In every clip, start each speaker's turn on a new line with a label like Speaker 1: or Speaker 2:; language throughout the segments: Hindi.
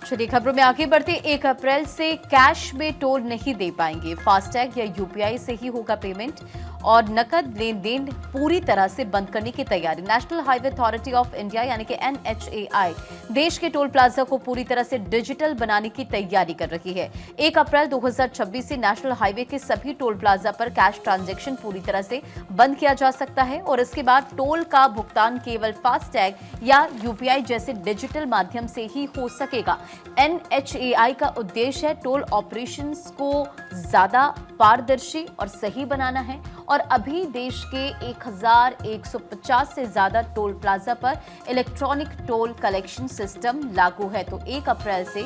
Speaker 1: चलिए खबरों में आगे बढ़ते। 1 अप्रैल से कैश में टोल नहीं दे पाएंगे, फास्टैग या यूपीआई से ही होगा पेमेंट और नकद लेन देन पूरी तरह से बंद करने की तैयारी। National highway authority of India यानी कि NHAI देश के टोल प्लाजा को पूरी तरह से डिजिटल बनाने की तैयारी कर रही है। 1 अप्रैल 2026 से नेशनल हाईवे के सभी टोल प्लाजा पर कैश ट्रांजैक्शन पूरी तरह से बंद किया जा सकता है और इसके बाद टोल का भुगतान केवल फास्टैग या यूपीआई जैसे डिजिटल माध्यम से ही हो सकेगा। NHAI का उद्देश्य है टोल ऑपरेशंस को ज्यादा पारदर्शी और सही बनाना है और अभी देश के 1150 से ज्यादा टोल प्लाजा पर इलेक्ट्रॉनिक टोल कलेक्शन सिस्टम लागू है। तो 1 अप्रैल से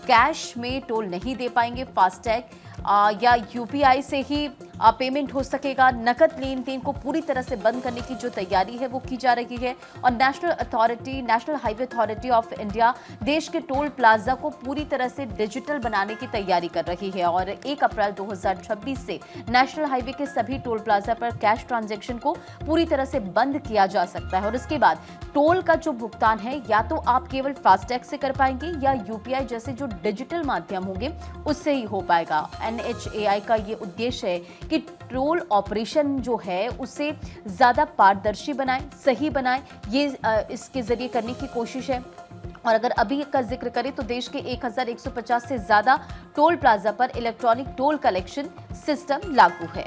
Speaker 1: कैश में टोल नहीं दे पाएंगे, फास्टैग या यूपीआई से ही पेमेंट हो सकेगा। नकद लेन देन को पूरी तरह से बंद करने की जो तैयारी है वो की जा रही है और national highway authority of India देश के टोल प्लाजा को पूरी तरह से डिजिटल बनाने की तैयारी कर रही है और 1 अप्रैल 2026 से नेशनल हाईवे के सभी टोल प्लाजा पर कैश ट्रांजैक्शन को पूरी तरह से बंद किया जा सकता है और इसके बाद टोल का जो भुगतान है या तो आप केवल फास्टैग से कर पाएंगे या यूपीआई जैसे जो डिजिटल माध्यम होंगे उससे ही हो पाएगा। NHAI का ये उद्देश्य है कि टोल ऑपरेशन जो है उसे ज्यादा पारदर्शी बनाएं, सही बनाएं, ये इसके जरिए करने की कोशिश है। और अगर अभी का जिक्र करें तो देश के 1150 से ज्यादा टोल प्लाजा पर इलेक्ट्रॉनिक टोल कलेक्शन सिस्टम लागू है।